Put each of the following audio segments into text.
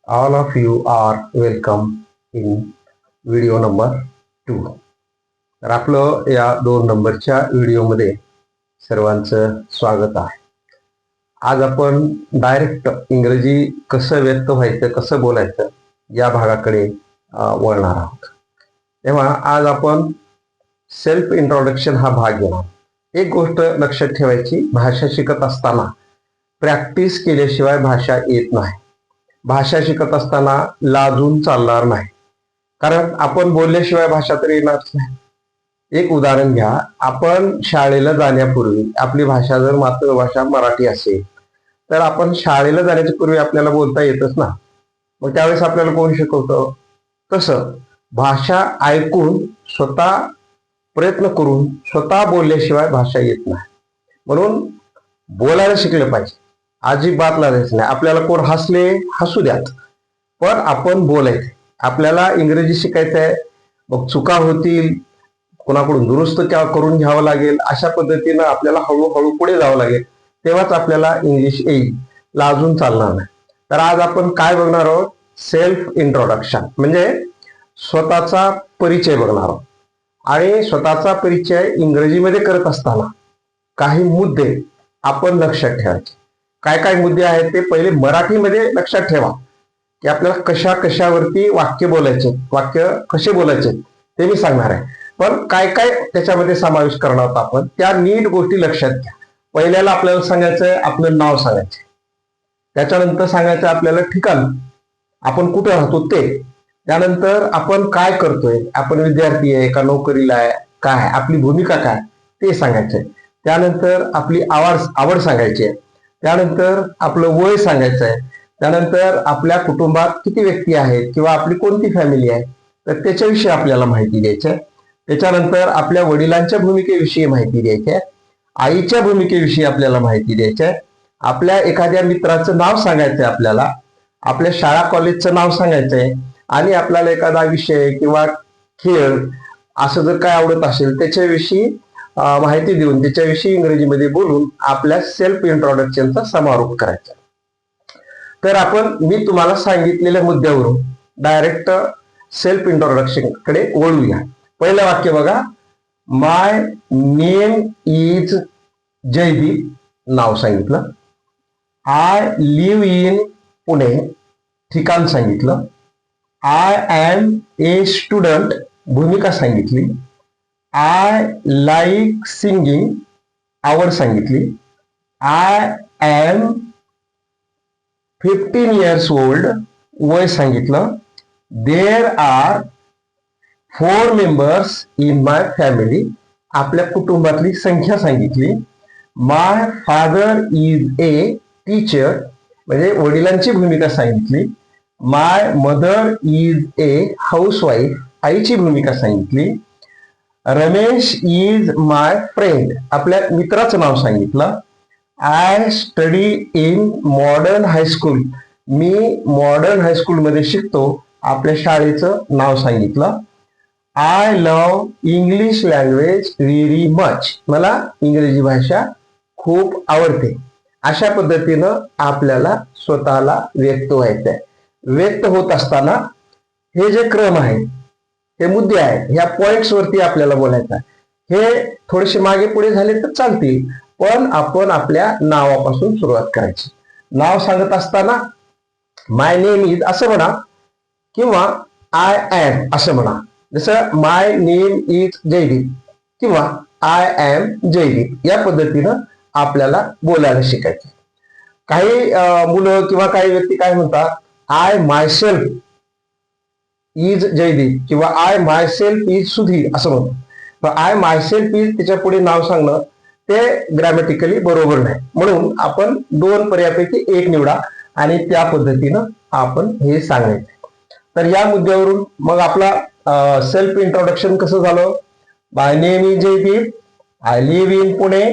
All of you are welcome in video number 2. तर आपलं या 2 नंबरच्या व्हिडिओमध्ये सर्वांचं स्वागत आहे. आज आपण डायरेक्ट इंग्रजी कसं व्यक्त व्हायचं, कसं बोलायचं या भागाकडे वळणार आहोत. तेव्हा आज आपण सेल्फ इंट्रोडक्शन हा भाग घेणार. एक गोष्ट लक्षात ठेवायची, भाषा शिकत असताना प्रॅक्टिस केल्याशिवाय भाषा येत नाही. भाषा शिकत असताना लाजून चालणार नाही, कारण आपण बोलल्याशिवाय भाषा तर येणारच नाही. एक उदाहरण घ्या, आपण शाळेला जाण्यापूर्वी आपली भाषा जर मातृभाषा मराठी असेल तर आपण शाळेला जाण्याच्या पूर्वी आपल्याला बोलता येतच ना. मग त्यावेळेस आपल्याला कोण शिकवतं? तसं भाषा ऐकून स्वतः प्रयत्न करून स्वतः बोलल्याशिवाय भाषा येत नाही. म्हणून बोलायला शिकलं पाहिजे, अजिबात लाजायचं नाही. आपल्याला कोण हसले हसू द्यात, पण आपण बोलायचं. आपल्याला इंग्रजी शिकायचं आहे, मग चुका होतील, कोणाकडून दुरुस्त करून घ्यावं लागेल. अशा पद्धतीनं आपल्याला हळूहळू पुढे जावं लागेल, तेव्हाच आपल्याला इंग्लिश येईल. लाजून चालणार नाही. तर आज आपण काय बघणार आहोत? सेल्फ इंट्रोडक्शन म्हणजे स्वतःचा परिचय बघणार आहोत. आणि स्वतःचा परिचय इंग्रजीमध्ये करत असताना काही मुद्दे आपण लक्षात ठेवायचे. काय काय मुद्दे आहेत ते पहिले मराठीमध्ये लक्षात ठेवा, की आपल्याला कशा कशावरती वाक्य बोलायचे, वाक्य कसे बोलायचे ते मी सांगणार आहे. पण काय काय त्याच्यामध्ये समावेश करणार आहोत आपण, त्या नीट गोष्टी लक्षात घ्या. पहिल्याला आपल्याला सांगायचंय आपलं नाव सांगायचं, त्याच्यानंतर सांगायचं आपल्याला ठिकाण, आपण कुठे राहतो ते, त्यानंतर आपण काय करतोय, आपण विद्यार्थी आहे का नोकरीला आहे, काय आपली भूमिका काय ते सांगायचंय. त्यानंतर आपली आवड सांगायची आहे. त्यानंतर आपलं वय सांगायचं आहे. त्यानंतर आपल्या कुटुंबात किती व्यक्ती आहेत किंवा आपली कोणती फॅमिली आहे तर त्याच्याविषयी आपल्याला माहिती द्यायची आहे. त्याच्यानंतर आपल्या वडिलांच्या भूमिकेविषयी माहिती द्यायची आहे. आईच्या भूमिकेविषयी आपल्याला माहिती द्यायची आहे. आपल्या एखाद्या मित्राचं नाव सांगायचंय, आपल्याला आपल्या शाळा कॉलेजचं नाव सांगायचंय. आणि आपल्याला एखादा विषय किंवा खेळ असं जर काय आवडत असेल त्याच्याविषयी माहिती देऊन त्याच्याविषयी इंग्रजीमध्ये बोलून आपल्या सेल्फ इंट्रोडक्शनचा समारोप करायचा. तर मी तुम्हाला सांगितलेल्या मुद्द्यावरून डायरेक्ट सेल्फ इंट्रोडक्शन कडे वळूया. पहिलं वाक्य बघा, माय नेम इज जयदीप, नाव सांगितलं. आय लिव्ह इन पुणे, ठिकाण सांगितलं. आय एम ए स्टुडंट, भूमिका सांगितली. आय लाईक सिंगिंग, आवड सांगितली. आय एम 15 years old, वय सांगितलं. There are 4 members in my family, आपल्या कुटुंबातली संख्या सांगितली. माय फादर इज ए टीचर, म्हणजे वडिलांची भूमिका सांगितली. माय मदर इज ए हाऊसवाईफ, आईची भूमिका सांगितली. रमेश इज माय फ्रेंड, आपल्या मित्राचं नाव सांगितलं. I study in modern high school, me modern हायस्कूलमध्ये शिकतो, आपल्या शाळेचं नाव सांगितलं. I love English language very much, मला इंग्रजी भाषा खूप आवडते. अशा पद्धतीनं आपल्याला स्वतःला व्यक्त व्हायचं आहे. व्यक्त होत असताना हे जे क्रम आहे, हे मुद्दे आहेत, ह्या पॉइंट्स वरती आपल्याला बोलायचं आहे. हे थोडेसे मागे पुढे झाले तर चालतील, पण आपण आपल्या नावापासून सुरुवात करायची. नाव सांगत असताना माय नेम इज असं म्हणा किंवा आय एम असं म्हणा. जसं माय नेम इज जयदीप किंवा आय एम जयदीप, या पद्धतीनं आपल्याला बोलायला शिकायचं. काही मुलं किंवा काही व्यक्ती काय म्हणतात, आय मायसेल्फ इज जयदीप किंवा आय मायसेल्फ इज सुधीर असं म्हणतो. आय मायसेल्फ इज त्याच्या पुढे नाव सांगणं ते ग्रॅमॅटिकली बरोबर नाही. म्हणून आपण 2 पर्यायापैकी एक निवडा आणि त्या पद्धतीनं आपण हे सांगायचं. तर या मुद्द्यावरून मग आपला सेल्फ इंट्रोडक्शन कसं झालं? My name is Jaydeep, I live in Pune,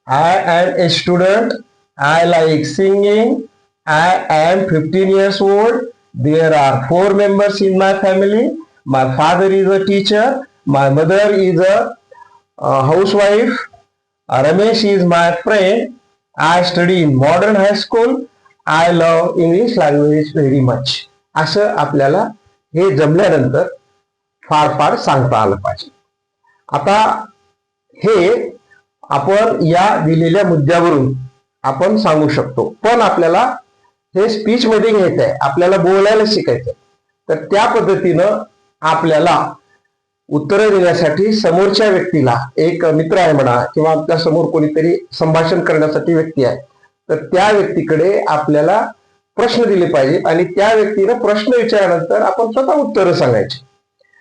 I am a student, I like singing, I am 15 years old, there are 4 members in my family, my father is a teacher, my mother is a housewife, Ramesh is my friend, I study in modern high school, I love English language very much. असं आपल्याला हे जमल्यानंतर फार फार सांगता आलं पाहिजे. आता हे आपण या दिलेल्या मुद्द्यावरून आपण सांगू शकतो, पण आपल्याला हे स्पीच मध्ये घ्यायचं आहे, आपल्याला बोलायला शिकायचंय. तर त्या पद्धतीनं आपल्याला उत्तर देण्यासाठी समोरच्या व्यक्तीला, एक मित्र आहे म्हणा किंवा आपल्या समोर कोणीतरी संभाषण करण्यासाठी व्यक्ती आहे, तर त्या व्यक्तीकडे आपल्याला प्रश्न दिले पाहिजे आणि त्या व्यक्तीनं प्रश्न विचारल्यानंतर आपण स्वतः उत्तरं सांगायची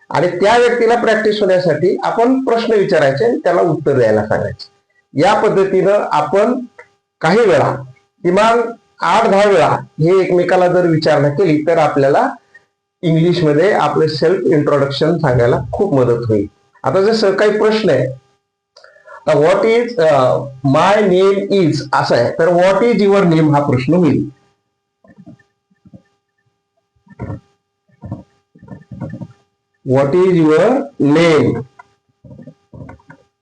आणि त्या व्यक्तीला प्रॅक्टिस होण्यासाठी आपण प्रश्न विचारायचे आणि त्याला उत्तर द्यायला सांगायचे. या पद्धतीनं आपण काही वेळा, किमान 8-10 वेळा हे एकमेकाला जर विचारणा केली तर आपल्याला इंग्लिशमध्ये आपले सेल्फ इंट्रोडक्शन सांगायला खूप मदत होईल. आता जसं काही प्रश्न आहे, आता what is my name is असं आहे, तर व्हॉट इज युअर नेम हा प्रश्न होईल. व्हॉट इज युअर नेम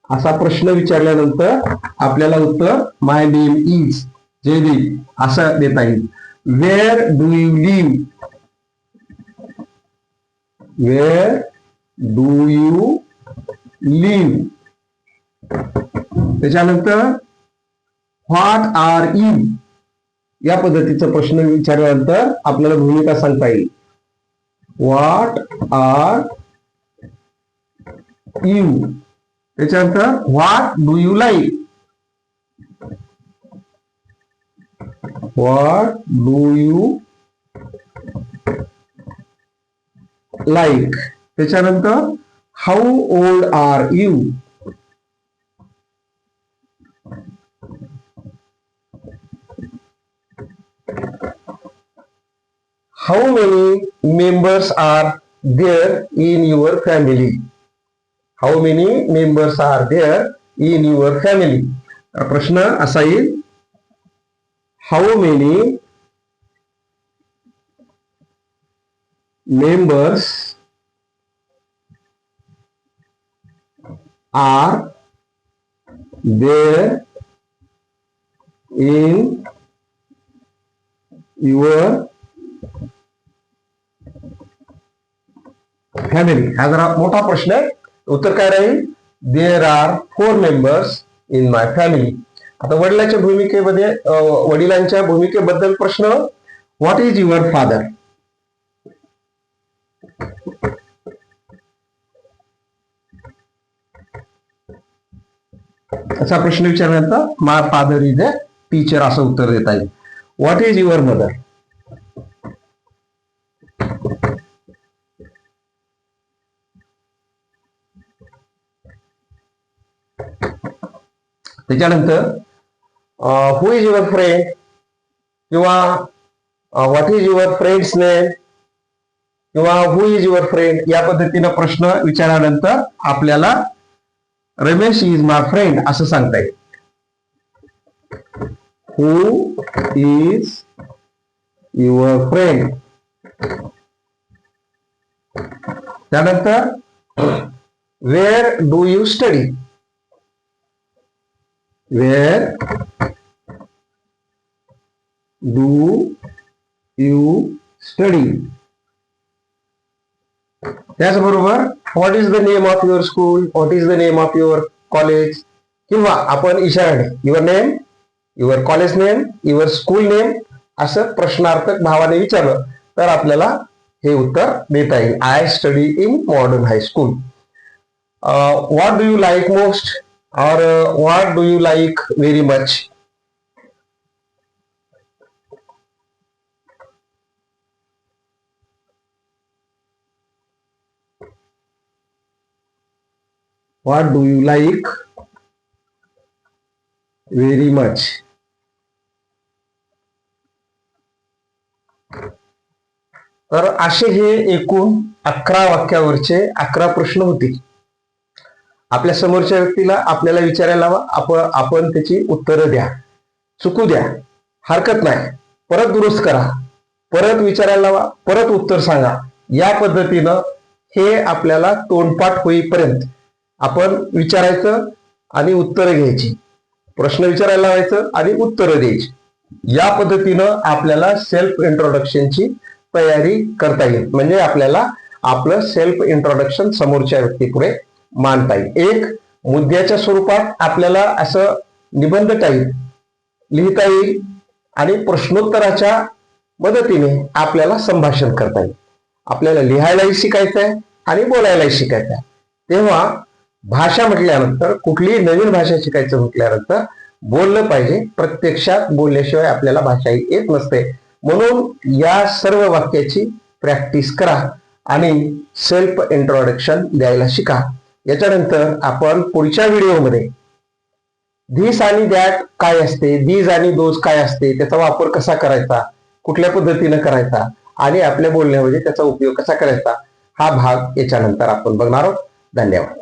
असा प्रश्न विचारल्यानंतर आपल्याला उत्तर माय नेम इज जयदीप असं देता येईल. Where do you live, where do you live. त्याच्यानंतर व्हॉट आर यू या पद्धतीचा प्रश्न विचारल्यानंतर आपल्याला भूमिका सांगता येईल. What are you. त्याच्यानंतर what do you like, what do you like. त्याच्यानंतर how old are you, how many members are there in your family, how many members are there in your family. प्रश्न असा येईल, how many members are there in your family. हा जरा मोठा प्रश्न आहे. उत्तर काय राहील, there are 4 members in my family. आता वडिलांच्या भूमिकेमध्ये, वडिलांच्या भूमिकेबद्दल प्रश्न, व्हॉट इज युअर फादर. असा प्रश्न विचारल्यानंतर माय फादर इज अ टीचर असं उत्तर देता येईल. What is your mother. त्याच्यानंतर हु इज युअर फ्रेंड किंवा what is your friends name किंवा हु इज युअर फ्रेंड या पद्धतीनं प्रश्न विचारल्यानंतर आपल्याला रमेश इज माय फ्रेंड असं सांगता येईल. Who is your friend. त्यानंतर where do you study, where do you study. त्याचबरोबर what is the name of your school, what is the name of your college, किंवा आपण इशाराने your name, your college name, your school name असं प्रश्नार्थक भावाने विचारलं तर आपल्याला हे उत्तर देता येईल. I study in modern high school. What do you like most or what do you like very much. What do you like very much. तर असे हे एकूण 11 वाक्यावरचे 11 प्रश्न होते. आपल्या समोरच्या व्यक्तीला आपल्याला विचारायला हवा, आपण त्याची उत्तरं द्या, चुकू द्या, हरकत नाही, परत दुरुस्त करा, परत विचारायला हवा, परत उत्तर सांगा. या पद्धतीनं हे आपल्याला तोंडपाठ होईपर्यंत आपण विचारायचं आणि उत्तरं घ्यायची, प्रश्न विचारायला लावायचं आणि उत्तरं द्यायची. या पद्धतीनं आपल्याला सेल्फ इंट्रोडक्शनची तयारी करता येईल, म्हणजे आपल्याला आपलं सेल्फ इंट्रोडक्शन समोरच्या व्यक्तीपुढे मांडता येईल. एक मुद्द्याच्या स्वरूपात आपल्याला असं निबंध टाईप लिहिता येईल आणि प्रश्नोत्तराच्या मदतीने आपल्याला संभाषण करता येईल. आपल्याला लिहायलाही शिकायचं आहे आणि बोलायलाही शिकायचं आहे. तेव्हा भाषा म्हटल्यानंतर, कुठलीही नवीन भाषा शिकायचं म्हटल्यानंतर बोललं पाहिजे. प्रत्यक्षात बोलल्याशिवाय आपल्याला भाषा येत नसते. म्हणून या सर्व वाक्याची प्रॅक्टिस करा आणि सेल्फ इंट्रोडक्शन द्यायला शिका. याच्यानंतर आपण पुढच्या व्हिडिओमध्ये धिस आणि दॅट काय असते, दीज आणि दोज काय असते, त्याचा वापर कसा करायचा, कुठल्या पद्धतीने करायचा आणि आपल्या बोलण्यामध्ये त्याचा उपयोग कसा करायचा, हा भाग याच्यानंतर आपण बघणार आहोत. धन्यवाद.